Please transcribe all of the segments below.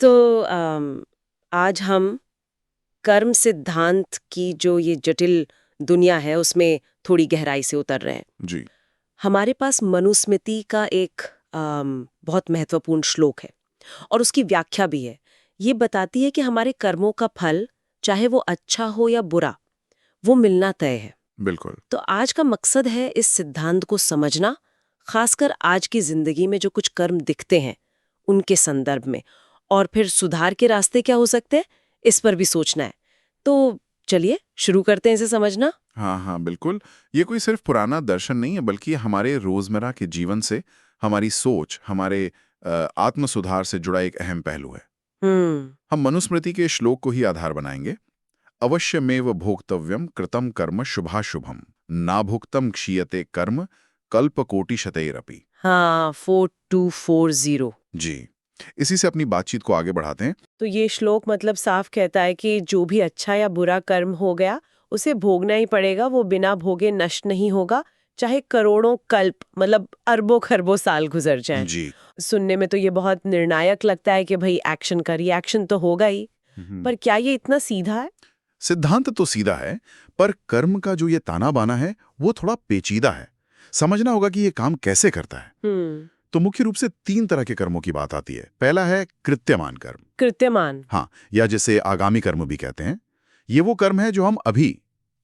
तो आज हम कर्म सिद्धांत की जो ये जटिल दुनिया है उसमें थोड़ी गहराई से उतर रहे हैं। जी। हमारे पास मनुस्मृति का एक बहुत महत्वपूर्ण श्लोक है और उसकी व्याख्या भी है। ये बताती है कि हमारे कर्मों का फल, चाहे वो अच्छा हो या बुरा, वो मिलना तय है। बिल्कुल। तो आज का मकसद है इस सिद्धांत को समझना, खासकर आज की जिंदगी में जो कुछ कर्म दिखते हैं उनके संदर्भ में, और फिर सुधार के रास्ते क्या हो सकते हैं इस पर भी सोचना है। तो चलिए शुरू करते हैं इसे समझना। हाँ हाँ बिल्कुल। ये कोई सिर्फ पुराना दर्शन नहीं है, बल्कि हमारे रोजमर्रा के जीवन से, हमारी सोच, हमारे आत्म सुधार से जुड़ा एक अहम पहलू है। हम्म। हम मनुस्मृति के श्लोक को ही आधार बनाएंगे। अवश्यमेव भोक्तव्यम कृतम कर्म शुभाशुभम नाभुक्तम क्षीयते कर्म कल्पकोटि शतैरपि। हाँ, 4240। जी। इसी से अपनी बातचीत को आगे बढ़ाते हैं। तो ये श्लोक मतलब साफ कहता है कि जो भी अच्छा या बुरा कर्म हो गया उसे भोगना ही पड़ेगा, वो बिना भोगे नष्ट नहीं होगा, चाहे करोड़ों कल्प मतलब अरबों खरबों साल गुजर जाएं। जी। सुनने में तो ये बहुत निर्णायक लगता है कि भाई एक्शन का रिएक्शन तो होगा ही, पर क्या ये इतना सीधा है? सिद्धांत तो सीधा है, पर कर्म का जो ये ताना बाना है वो थोड़ा पेचीदा है। समझना होगा कि ये काम कैसे करता है। हम्म। तो मुख्य रूप से 3 तरह के कर्मों की बात आती है। पहला है कृत्यमान कर्म। कृत्यमान। हाँ, या जिसे आगामी कर्म भी कहते हैं। ये वो कर्म है जो हम अभी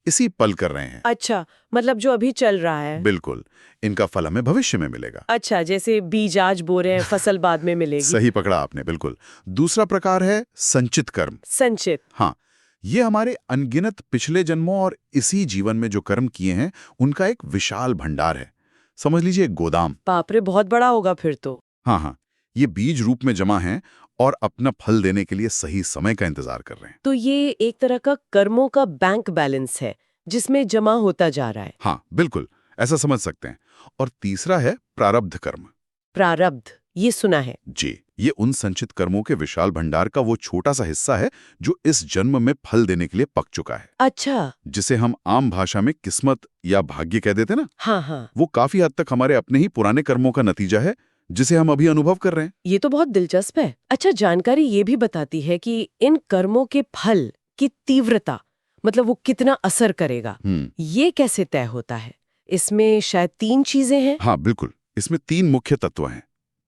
इसी पल कर रहे हैं। अच्छा, मतलब जो अभी चल रहा है। बिल्कुल। इनका फल हमें भविष्य में मिलेगा। अच्छा, जैसे बीज आज बो रहे हैं, फसल बाद में मिलेगी। सही पकड़ा आपने, बिल्कुल। दूसरा प्रकार है संचित कर्म। संचित। हाँ, ये हमारे अनगिनत पिछले जन्मों और इसी जीवन में जो कर्म किए हैं उनका एक विशाल भंडार है। समझ लीजिए एक गोदाम। बाप रे, बहुत बड़ा होगा फिर तो। हाँ हाँ, ये बीज रूप में जमा हैं और अपना फल देने के लिए सही समय का इंतजार कर रहे हैं। तो ये एक तरह का कर्मों का बैंक बैलेंस है जिसमें जमा होता जा रहा है। हाँ बिल्कुल, ऐसा समझ सकते हैं। और तीसरा है प्रारब्ध कर्म। प्रारब्ध, ये सुना है। जी, ये उन संचित कर्मों के विशाल भंडार का वो छोटा सा हिस्सा है जो इस जन्म में फल देने के लिए पक चुका है। अच्छा। जिसे हम आम भाषा में किस्मत या भाग्य कह देते ना। हाँ हाँ। वो काफी हद तक हमारे अपने ही पुराने कर्मों का नतीजा है, जिसे हम अभी अनुभव कर रहे हैं। ये तो बहुत दिलचस्प है। अच्छा, जानकारी ये भी बताती है कि इन कर्मों के फल की तीव्रता, मतलब वो कितना असर करेगा, ये कैसे तय होता है? इसमें शायद 3 चीजें हैं। हाँ बिल्कुल, इसमें 3 मुख्य तत्व हैं।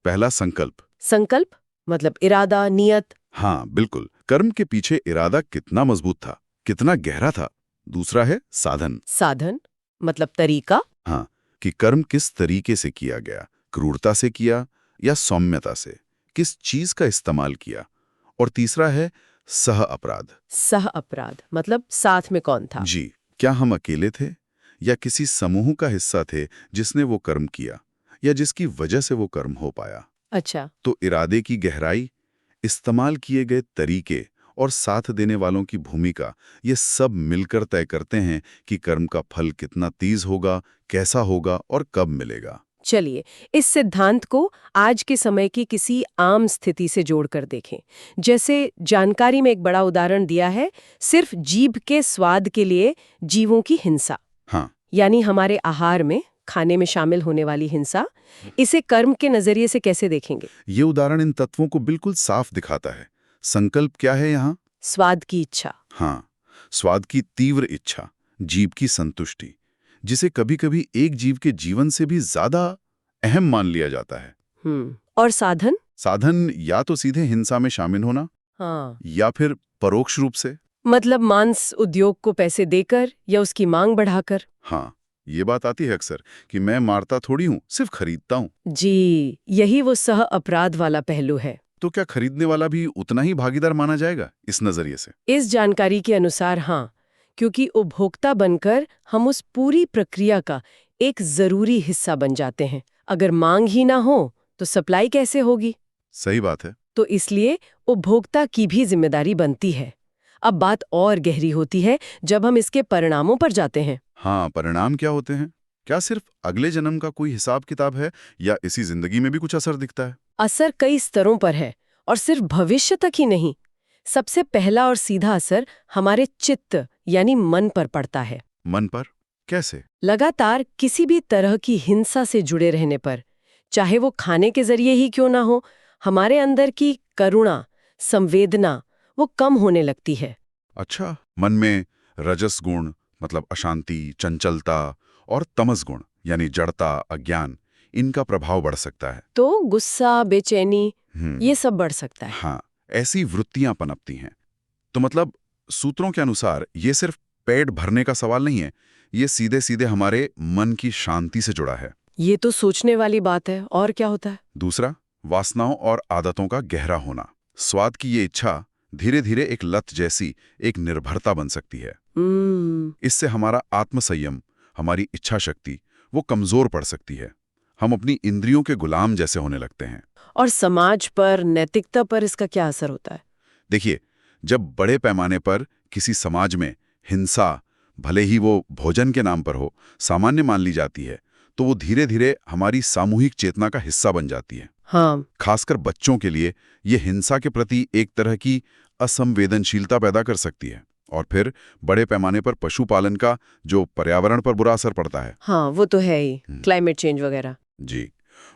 पहला संकल्प। संकल्प मतलब इरादा, नियत। हाँ बिल्कुल, कर्म के पीछे इरादा कितना मजबूत था, कितना गहरा था। दूसरा है साधन। साधन मतलब तरीका। हाँ, कि कर्म किस तरीके से किया गया, क्रूरता से किया या सौम्यता से, किस चीज का इस्तेमाल किया। और तीसरा है सह अपराध। सह अपराध मतलब साथ में कौन था? जी, क्या हम अकेले थे या किसी समूह का हिस्सा थे जिसने वो कर्म किया या जिसकी वजह से वो कर्म हो पाया। अच्छा। तो इरादे की गहराई, इस्तेमाल किए गए तरीके और साथ देने वालों की भूमिका, ये सब मिलकर तय करते हैं कि कर्म का फल कितना तेज होगा, कैसा होगा और कब मिलेगा। चलिए, इस सिद्धांत को आज के समय की किसी आम स्थिति से जोड़कर देखें। जैसे जानकारी में एक बड़ा उदाहरण दिया है, सिर्फ जीभ के स्वाद के लिए जीवों की हिंसा। हाँ। यानी हमारे आहार में, खाने में शामिल होने वाली हिंसा। इसे कर्म के नजरिए से कैसे देखेंगे? ये उदाहरण इन तत्वों को बिल्कुल साफ दिखाता है। संकल्प क्या है यहाँ? स्वाद की इच्छा। हाँ, स्वाद की तीव्र इच्छा, जीव की संतुष्टि, जिसे कभी-कभी एक जीव के जीवन से भी ज्यादा अहम मान लिया जाता है। और साधन? साधन या तो सीधे हिंसा में शामिल होना, हाँ, या फिर परोक्ष रूप से। मतलब मांस उद्योग को पैसे देकर या उसकी मांग बढ़ाकर। हाँ, ये बात आती है अक्सर कि मैं मारता थोड़ी हूँ, सिर्फ खरीदता हूँ। जी, यही वो सह अपराध वाला पहलू है। तो क्या खरीदने वाला भी उतना ही भागीदार माना जाएगा इस नजरिए से? इस जानकारी के अनुसार हाँ, क्योंकि उपभोक्ता बनकर हम उस पूरी प्रक्रिया का एक जरूरी हिस्सा बन जाते हैं। अगर मांग ही ना हो तो सप्लाई कैसे होगी? सही बात है। तो इसलिए उपभोक्ता की भी जिम्मेदारी बनती है। अब बात और गहरी होती है जब हम इसके परिणामों पर जाते हैं। हाँ, परिणाम क्या होते हैं? क्या सिर्फ अगले जन्म का कोई हिसाब किताब है या इसी जिंदगी में भी कुछ असर दिखता है? असर कई स्तरों पर है और सिर्फ भविष्य तक ही नहीं। सबसे पहला और सीधा असर हमारे चित्त यानी मन पर पड़ता है। मन पर? कैसे? लगातार किसी भी तरह की हिंसा से जुड़े रहने पर, चाहे वो खाने के जरिए ही क्यों ना हो, हमारे अंदर की करुणा, संवेदना वो कम होने लगती है। अच्छा, मन में रजस गुण मतलब अशांति, चंचलता और तमस गुण यानी जड़ता, अज्ञान, इनका प्रभाव बढ़ सकता है। तो गुस्सा, बेचैनी, हम्म, ये सब बढ़ सकता है। हाँ, ऐसी वृत्तियां पनपती हैं। तो मतलब सूत्रों के अनुसार ये सिर्फ पेट भरने का सवाल नहीं है, ये सीधे सीधे हमारे मन की शांति से जुड़ा है। ये तो सोचने वाली बात है। और क्या होता है? दूसरा, वासनाओं और आदतों का गहरा होना। स्वाद की ये इच्छा धीरे धीरे एक लत जैसी, एक निर्भरता बन सकती है। इससे हमारा आत्मसंयम, हमारी इच्छा शक्ति वो कमजोर पड़ सकती है। हम अपनी इंद्रियों के गुलाम जैसे होने लगते हैं। और समाज पर, नैतिकता पर इसका क्या असर होता है? देखिए, जब बड़े पैमाने पर किसी समाज में हिंसा, भले ही वो भोजन के नाम पर हो, सामान्य मान ली जाती है, तो वो धीरे धीरे हमारी सामूहिक चेतना का हिस्सा बन जाती है। हाँ, खासकर बच्चों के लिए ये हिंसा के प्रति एक तरह की असंवेदनशीलता पैदा कर सकती है। और फिर बड़े पैमाने पर पशुपालन का जो पर्यावरण पर बुरा असर पड़ता है। हाँ, वो तो है ही, क्लाइमेट चेंज वगैरह। जी,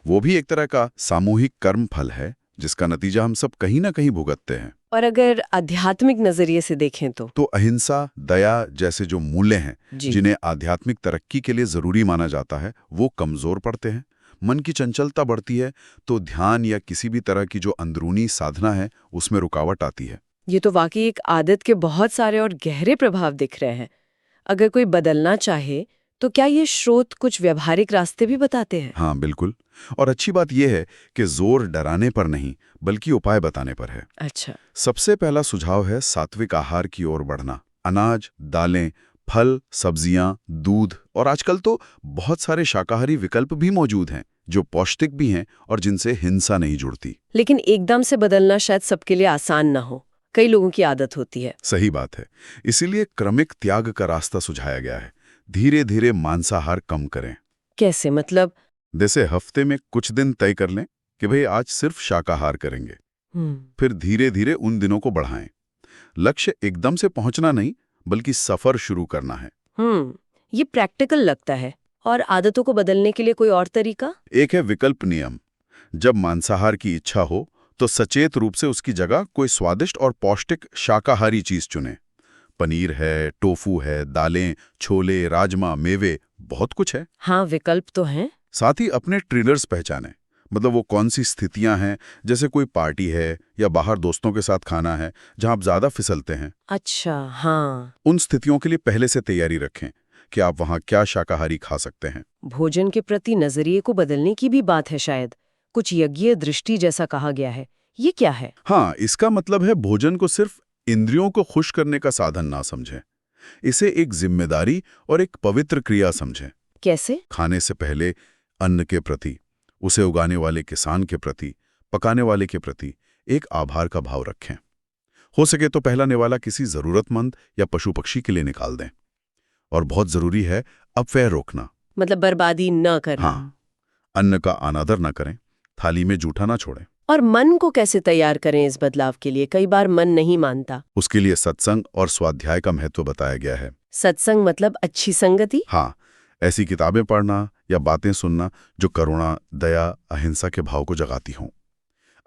वो भी एक तरह का सामूहिक कर्म फल है, जिसका नतीजा हम सब कहीं ना कहीं भुगतते हैं। और अगर आध्यात्मिक नजरिए से देखें तो अहिंसा, दया जैसे जो मूल्य हैं, जी। जिन्हें आध्यात्मिक तरक्की के लिए जरूरी माना जाता है, वो कमजोर पड़ते हैं। मन की चंचलता बढ़ती है तो ध्यान या किसी भी तरह की जो अंदरूनी साधना है, उसमें रुकावट आती है। ये तो वाकई एक आदत के बहुत सारे और गहरे प्रभाव दिख रहे हैं। अगर कोई बदलना चाहे तो क्या ये स्रोत कुछ व्यवहारिक रास्ते भी बताते हैं? हाँ, बिल्कुल। और अच्छी बात यह है कि जोर डराने पर नहीं, बल्कि उपाय बताने पर है। अच्छा। सबसे पहला सुझाव है सात्विक आहार की ओर बढ़ना। अनाज, दालें, फल, सब्जियां, दूध और आजकल तो बहुत सारे शाकाहारी विकल्प भी मौजूद हैं, जो पौष्टिक भी हैं और जिनसे हिंसा नहीं जुड़ती। लेकिन एकदम से बदलना शायद सबके लिए आसान ना हो। कई लोगों की आदत होती है। सही बात है। इसीलिए क्रमिक त्याग का रास्ता सुझाया गया है। धीरे धीरे मांसाहार कम करें। कैसे, मतलब? जैसे हफ्ते में कुछ दिन तय कर लें कि भाई आज सिर्फ शाकाहार करेंगे। फिर धीरे धीरे उन दिनों को बढ़ाएं। लक्ष्य एकदम से पहुंचना नहीं, बल्कि सफर शुरू करना है। ये प्रैक्टिकल लगता है। और आदतों को बदलने के लिए कोई और तरीका? एक है विकल्प नियम। जब मांसाहार की इच्छा हो तो सचेत रूप से उसकी जगह कोई स्वादिष्ट और पौष्टिक शाकाहारी चीज चुनें। पनीर है, टोफू है, दालें, छोले, राजमा, मेवे, बहुत कुछ है। हाँ, विकल्प तो हैं। साथ ही अपने ट्रिगर्स पहचानें। मतलब वो कौन सी स्थितियां हैं, जैसे कोई पार्टी है या बाहर दोस्तों के साथ खाना है जहां आप ज्यादा फिसलते हैं। अच्छा, हाँ। उन स्थितियों के लिए पहले से तैयारी रखें कि आप वहां क्या शाकाहारी खा सकते हैं। भोजन के प्रति नजरिए को बदलने की भी बात है शायद। कुछ यज्ञीय दृष्टि जैसा कहा गया है। ये क्या है? हाँ, इसका मतलब है भोजन को सिर्फ इंद्रियों को खुश करने का साधन ना समझें। इसे एक जिम्मेदारी और एक पवित्र क्रिया समझें। कैसे? खाने से पहले अन्न के प्रति, उसे उगाने वाले किसान के प्रति, पकाने वाले के प्रति एक आभार का भाव रखें। हो सके तो पहला निवाला किसी जरूरतमंद या पशु पक्षी के लिए निकाल दें। और बहुत जरूरी है अपव्यय रोकना। मतलब बर्बादी न करना। हाँ, अन्न का अनादर न करें, थाली में जूठा ना छोड़ें। और मन को कैसे तैयार करें इस बदलाव के लिए? कई बार मन नहीं मानता। उसके लिए सत्संग और स्वाध्याय का महत्व बताया गया है। सत्संग मतलब अच्छी संगति? हाँ, ऐसी किताबें पढ़ना या बातें सुनना जो करुणा, दया, अहिंसा के भाव को जगाती हों।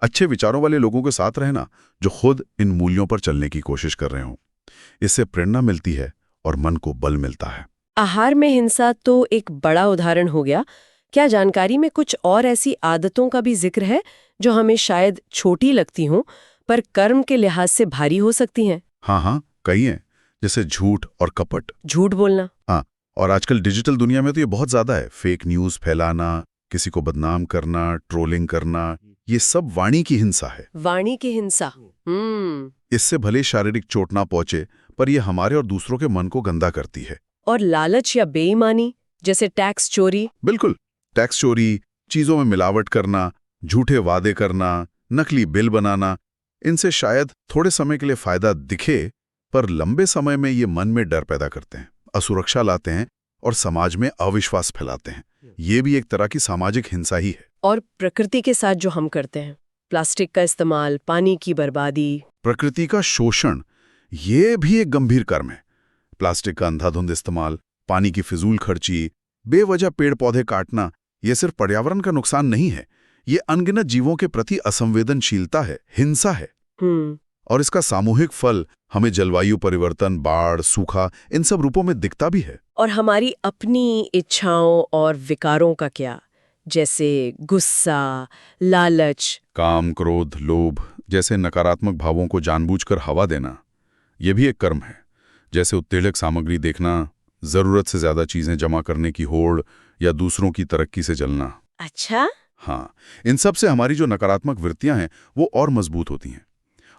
अच्छे विचारों वाले लोगों के साथ रहना जो खुद इन मूल्यों पर चलने की कोशिश कर रहे हों। इससे प्रेरणा मिलती है और मन को बल मिलता है। आहार में हिंसा तो एक बड़ा उदाहरण हो गया। क्या जानकारी में कुछ और ऐसी आदतों का भी जिक्र है जो हमें शायद छोटी लगती हों पर कर्म के लिहाज से भारी हो सकती हैं? हाँ, कई हैं। जैसे झूठ और कपट। झूठ बोलना। हाँ, और आजकल डिजिटल दुनिया में तो ये बहुत ज्यादा है। फेक न्यूज फैलाना, किसी को बदनाम करना, ट्रोलिंग करना, ये सब वाणी की हिंसा है। वाणी की हिंसा। इससे भले शारीरिक चोट ना पहुंचे, पर यह हमारे और दूसरों के मन को गंदा करती है। और लालच या बेईमानी, जैसे टैक्स चोरी। बिल्कुल, टैक्स चोरी, चीजों में मिलावट करना, झूठे वादे करना, नकली बिल बनाना, इनसे शायद थोड़े समय के लिए फायदा दिखे, पर लंबे समय में ये मन में डर पैदा करते हैं, असुरक्षा लाते हैं और समाज में अविश्वास फैलाते हैं। ये भी एक तरह की सामाजिक हिंसा ही है। और प्रकृति के साथ जो हम करते हैं, प्लास्टिक का इस्तेमाल, पानी की बर्बादी, प्रकृति का शोषण, ये भी एक गंभीर कर्म है। प्लास्टिक का अंधाधुंध इस्तेमाल, पानी की फिजूल खर्ची, बेवजह पेड़ पौधे काटना, ये सिर्फ पर्यावरण का नुकसान नहीं है, ये अनगिनत जीवों के प्रति असंवेदनशीलता है, हिंसा है। और इसका सामूहिक फल हमें जलवायु परिवर्तन, बाढ़, सूखा, इन सब रूपों में दिखता भी है। और हमारी अपनी इच्छाओं और विकारों का क्या, जैसे गुस्सा, लालच, काम, क्रोध, लोभ जैसे नकारात्मक भावों को जानबूझकर हवा देना, यह भी एक कर्म है। जैसे उत्तेजक सामग्री देखना, जरूरत से ज्यादा चीजें जमा करने की होड़ या दूसरों की तरक्की से जलना। अच्छा, हाँ, इन सब से हमारी जो नकारात्मक वृत्तियां हैं वो और मजबूत होती हैं,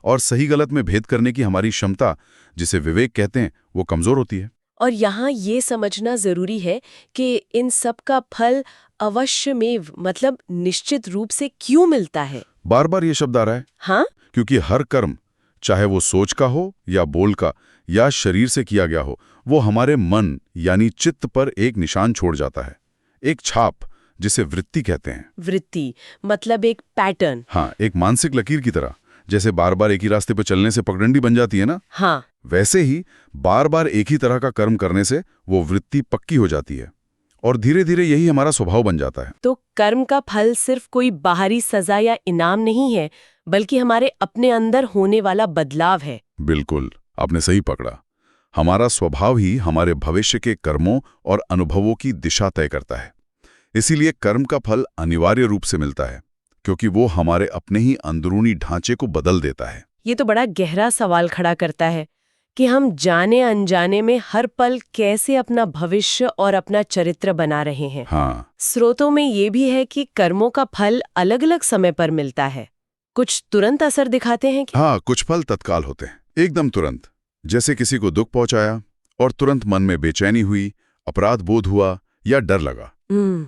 और सही गलत में भेद करने की हमारी क्षमता, जिसे विवेक कहते हैं, वो कमजोर होती है। और यहाँ ये समझना जरूरी है कि इन सब का फल अवश्यमेव, मतलब निश्चित रूप से क्यों मिलता है। बार बार ये शब्द आ रहा है। हाँ, क्योंकि हर कर्म, चाहे वो सोच का हो या बोल का या शरीर से किया गया हो, वो हमारे मन यानी चित्त पर एक निशान छोड़ जाता है, एक छाप, जिसे वृत्ति कहते हैं। वृत्ति मतलब एक पैटर्न। हाँ, एक मानसिक लकीर की तरह। जैसे बार बार एक ही रास्ते पर चलने से पगडंडी बन जाती है ना, हाँ, वैसे ही बार बार एक ही तरह का कर्म करने से वो वृत्ति पक्की हो जाती है, और धीरे धीरे यही हमारा स्वभाव बन जाता है। तो कर्म का फल सिर्फ कोई बाहरी सजा या इनाम नहीं है, बल्कि हमारे अपने अंदर होने वाला बदलाव है। बिल्कुल, आपने सही पकड़ा। हमारा स्वभाव ही हमारे भविष्य के कर्मों और अनुभवों की दिशा तय करता है। इसीलिए कर्म का फल अनिवार्य रूप से मिलता है, क्योंकि वो हमारे अपने ही अंदरूनी ढांचे को बदल देता है। ये तो बड़ा गहरा सवाल खड़ा करता है कि हम जाने अनजाने में हर पल कैसे अपना भविष्य और अपना चरित्र बना रहे हैं। हाँ, स्रोतों में ये भी है कि कर्मों का फल अलग अलग समय पर मिलता है। कुछ तुरंत असर दिखाते हैं कि हाँ, कुछ फल तत्काल होते हैं, एकदम तुरंत। जैसे किसी को दुख पहुंचाया और तुरंत मन में बेचैनी हुई, अपराध बोध हुआ या डर लगा,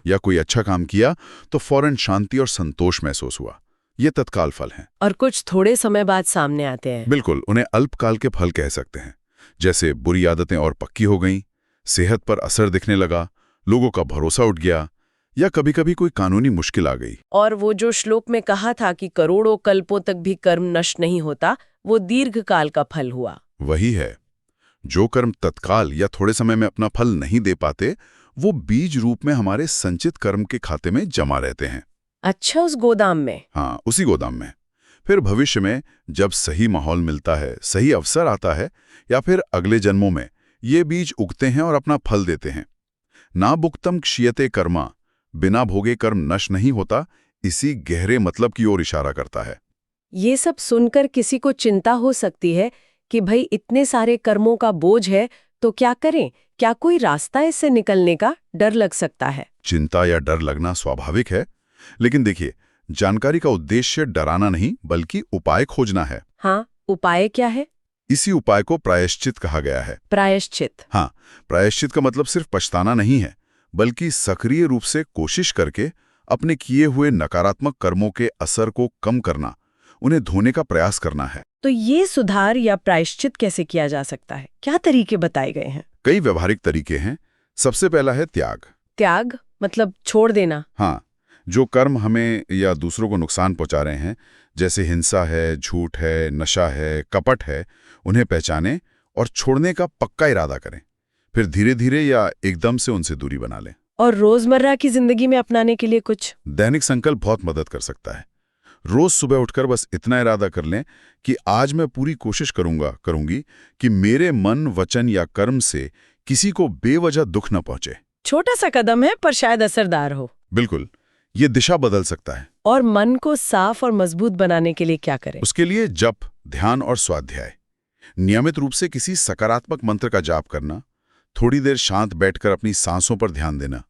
या कोई अच्छा काम किया तो फौरन शांति और संतोष महसूस हुआ। ये तत्काल फल हैं। और कुछ थोड़े समय बाद सामने आते हैं। बिल्कुल, उन्हें अल्पकाल के फल कह सकते हैं। जैसे बुरी आदतें और पक्की हो गईं, सेहत पर असर दिखने लगा, लोगों का भरोसा उठ गया, या कभी-कभी कोई कानूनी मुश्किल आ गई। और वो जो श्लोक में कहा था कि करोड़ों कल्पों तक भी कर्म नष्ट नहीं होता, वो दीर्घकाल का फल हुआ। वही है, जो कर्म तत्काल या थोड़े समय में अपना फल नहीं दे पाते, वो बीज रूप में हमारे संचित कर्म के खाते में जमा रहते हैं। अच्छा, उस गोदाम में। हाँ, उसी गोदाम में। फिर भविष्य में जब सही माहौल मिलता है, सही अवसर आता है, या फिर अगले जन्मों में ये बीज उगते हैं और अपना फल देते हैं। ना भुक्तम क्षीयते कर्मा, बिना भोगे कर्म नष्ट नहीं होता, इसी गहरे मतलब की ओर इशारा करता है। ये सब सुनकर किसी को चिंता हो सकती है कि भाई इतने सारे कर्मों का बोझ है, तो क्या करें? क्या कोई रास्ता इससे निकलने का? डर लग सकता है। चिंता या डर लगना स्वाभाविक है, लेकिन देखिए, जानकारी का उद्देश्य डराना नहीं, बल्कि उपाय खोजना है। हाँ, उपाय क्या है? इसी उपाय को प्रायश्चित कहा गया है। प्रायश्चित? हाँ, प्रायश्चित का मतलब सिर्फ पछताना नहीं है, बल्कि सक्रिय रूप से कोशिश करके अपने किए हुए नकारात्मक कर्मों के असर को कम करना, उन्हें धोने का प्रयास करना है। तो ये सुधार या प्रायश्चित कैसे किया जा सकता है? क्या तरीके बताए गए हैं? कई व्यवहारिक तरीके हैं। सबसे पहला है त्याग। त्याग मतलब छोड़ देना? हाँ, जो कर्म हमें या दूसरों को नुकसान पहुंचा रहे हैं, जैसे हिंसा है, झूठ है, नशा है, कपट है, उन्हें पहचानें और छोड़ने का पक्का इरादा करें। फिर धीरे धीरे या एकदम से उनसे दूरी बना लें। और रोजमर्रा की जिंदगी में अपनाने के लिए कुछ दैनिक संकल्प बहुत मदद कर सकता है। रोज सुबह उठकर बस इतना इरादा कर लें कि आज मैं पूरी कोशिश करूंगी कि मेरे मन, वचन या कर्म से किसी को बेवजह दुख न पहुंचे। छोटा सा कदम है, पर शायद असरदार हो। बिल्कुल, ये दिशा बदल सकता है। और मन को साफ और मजबूत बनाने के लिए क्या करें? उसके लिए जप, ध्यान और स्वाध्याय। नियमित रूप से किसी सकारात्मक मंत्र का जाप करना, थोड़ी देर शांत बैठकर अपनी सांसों पर ध्यान देना,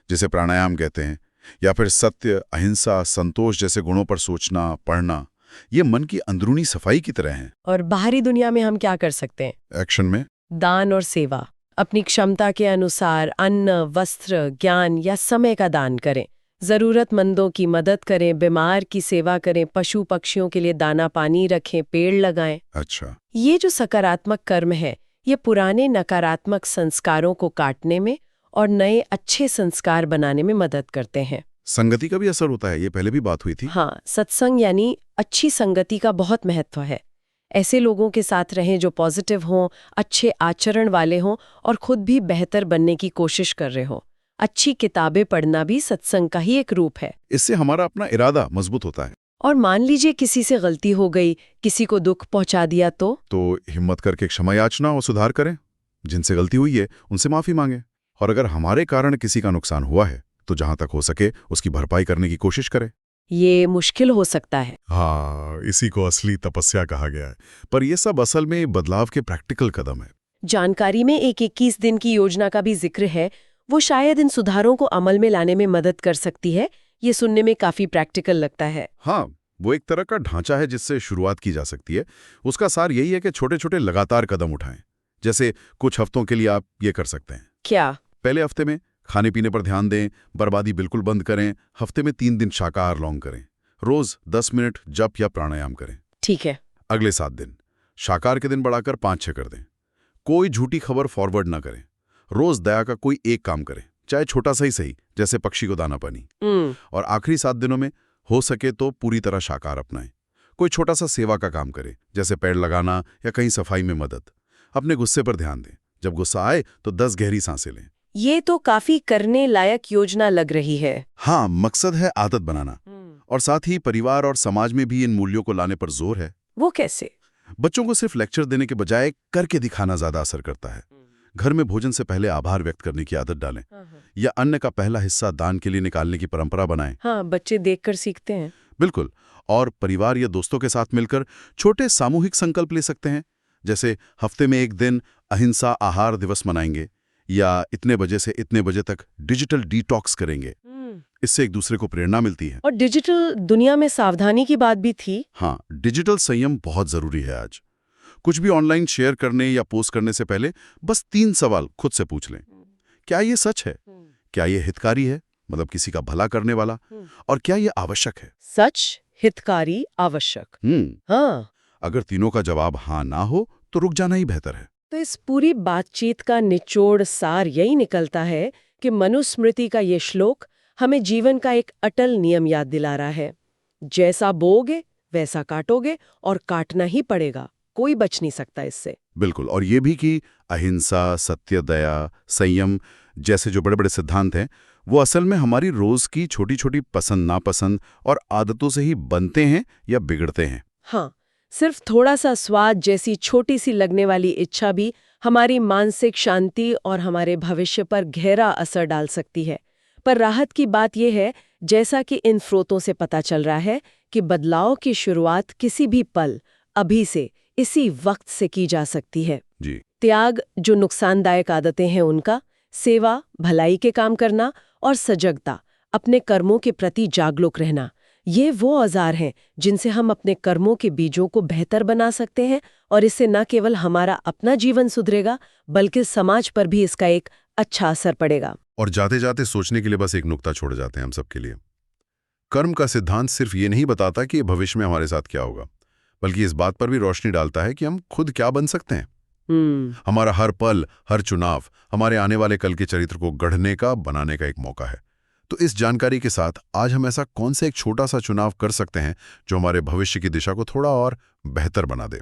जिसे प्राणायाम कहते हैं, या फिर सत्य, अहिंसा, संतोष जैसे गुणों पर सोचना, पढ़ना, ये मन की अंदरूनी सफाई की तरह है। और बाहरी दुनिया में हम क्या कर सकते हैं? एक्शन में दान और सेवा। अपनी क्षमता के अनुसार अन्न, वस्त्र, ज्ञान या समय का दान करें। जरूरतमंदों की मदद करें, बीमार की सेवा करें, पशु पक्षियों के लिए दाना पानी रखें, पेड़ लगाएं। अच्छा, ये जो सकारात्मक कर्म है, ये पुराने नकारात्मक संस्कारों को काटने में और नए अच्छे संस्कार बनाने में मदद करते हैं। संगति का भी असर होता है, ये पहले भी बात हुई थी। हाँ, सत्संग यानी अच्छी संगति का बहुत महत्व है। ऐसे लोगों के साथ रहें जो पॉजिटिव हों, अच्छे आचरण वाले हों और खुद भी बेहतर बनने की कोशिश कर रहे हों। अच्छी किताबें पढ़ना भी सत्संग का ही एक रूप है। इससे हमारा अपना इरादा मजबूत होता है। और मान लीजिए किसी से गलती हो गई, किसी को दुख पहुंचा दिया तो हिम्मत करके क्षमा याचना और सुधार करें। जिनसे गलती हुई है उनसे माफी मांगे। और अगर हमारे कारण किसी का नुकसान हुआ है तो जहां तक हो सके उसकी भरपाई करने की कोशिश करें। ये मुश्किल हो सकता है। हाँ, इसी को असली तपस्या कहा गया है। पर यह सब असल में बदलाव के प्रैक्टिकल कदम है। जानकारी में एक 21 दिन की योजना का भी जिक्र है। वो शायद इन सुधारों को अमल में लाने में मदद कर सकती है। ये सुनने में काफी प्रैक्टिकल लगता है। हाँ, वो एक तरह का ढांचा है जिससे शुरुआत की जा सकती है। उसका सार यही है कि छोटे छोटे लगातार कदम उठाएं। जैसे कुछ हफ्तों के लिए आप ये कर सकते हैं। क्या? पहले हफ्ते में खाने पीने पर ध्यान दें, बर्बादी बिल्कुल बंद करें। हफ्ते में 3 दिन शाकाहार लॉन्ग करें। रोज 10 मिनट जप या प्राणायाम करें। ठीक है। अगले 7 दिन शाकाहार के दिन बढ़ाकर 5-6 कर दें। कोई झूठी खबर फॉरवर्ड ना करें। रोज दया का कोई एक काम करें, चाहे छोटा सा ही सही, जैसे पक्षी को दाना पानी। और आखिरी 7 दिनों में हो सके तो पूरी तरह शाकाहार अपनाएं। कोई छोटा सा सेवा का काम करें, जैसे पेड़ लगाना या कहीं सफाई में मदद। अपने गुस्से पर ध्यान दें। जब गुस्सा आए तो 10 गहरी सांसें लें। ये तो काफी करने लायक योजना लग रही है। हाँ, मकसद है आदत बनाना। और साथ ही परिवार और समाज में भी इन मूल्यों को लाने पर जोर है। वो कैसे? बच्चों को सिर्फ लेक्चर देने के बजाय करके दिखाना ज्यादा असर करता है। घर में भोजन से पहले आभार व्यक्त करने की आदत डालें। या अन्न का पहला हिस्सा दान के लिए निकालने की परंपरा बनाएं। हाँ, बच्चे देखकर सीखते हैं। बिल्कुल। और परिवार या दोस्तों के साथ मिलकर छोटे सामूहिक संकल्प ले सकते हैं। जैसे हफ्ते में 1 दिन अहिंसा आहार दिवस मनाएंगे, या इतने बजे से इतने बजे तक डिजिटल डिटॉक्स करेंगे। इससे एक दूसरे को प्रेरणा मिलती है। और डिजिटल दुनिया में सावधानी की बात भी थी। हाँ, डिजिटल संयम बहुत जरूरी है आज। कुछ भी ऑनलाइन शेयर करने या पोस्ट करने से पहले बस 3 सवाल खुद से पूछ लें। क्या ये सच है? क्या ये हितकारी है, मतलब किसी का भला करने वाला? और क्या ये आवश्यक है? सच, हितकारी, आवश्यक। हाँ। अगर तीनों का जवाब हाँ ना हो तो रुक जाना ही बेहतर है। तो इस पूरी बातचीत का निचोड़ सार यही निकलता है कि मनुस्मृति का ये श्लोक हमें जीवन का एक अटल नियम याद दिला रहा है। जैसा बोओगे वैसा काटोगे, और काटना ही पड़ेगा। कोई बच नहीं सकता इससे। बिल्कुल। और ये भी कि अहिंसा, सत्य, दया, संयम जैसे जो बड़े बड़े सिद्धांत हैं, वो असल में हमारी रोज की छोटी छोटी पसंद नापसंद और आदतों से ही बनते हैं या बिगड़ते हैं। हाँ, सिर्फ थोड़ा सा स्वाद जैसी छोटी सी लगने वाली इच्छा भी हमारी मानसिक शांति और हमारे भविष्य पर गहरा असर डाल सकती है। पर राहत की बात यह है, जैसा कि इन स्रोतों से पता चल रहा है, कि बदलाव की शुरुआत किसी भी पल, अभी से, इसी वक्त से की जा सकती है। जी। त्याग, जो नुकसानदायक आदतें हैं उनका, सेवा, भलाई के काम करना, और सजगता, अपने कर्मों के प्रति जागरूक रहना, ये वो औजार हैं जिनसे हम अपने कर्मों के बीजों को बेहतर बना सकते हैं। और इससे न केवल हमारा अपना जीवन सुधरेगा, बल्कि समाज पर भी इसका एक अच्छा असर पड़ेगा। और जाते जाते सोचने के लिए बस एक नुक्ता छोड़ जाते हैं हम सबके लिए। कर्म का सिद्धांत सिर्फ ये नहीं बताता कि भविष्य में हमारे साथ क्या होगा, बल्कि इस बात पर भी रोशनी डालता है कि हम खुद क्या बन सकते हैं। हमारा हर पल, हर चुनाव हमारे आने वाले कल के चरित्र को गढ़ने का, बनाने का एक मौका है। तो इस जानकारी के साथ आज हम ऐसा कौन सा एक छोटा सा चुनाव कर सकते हैं जो हमारे भविष्य की दिशा को थोड़ा और बेहतर बना दे।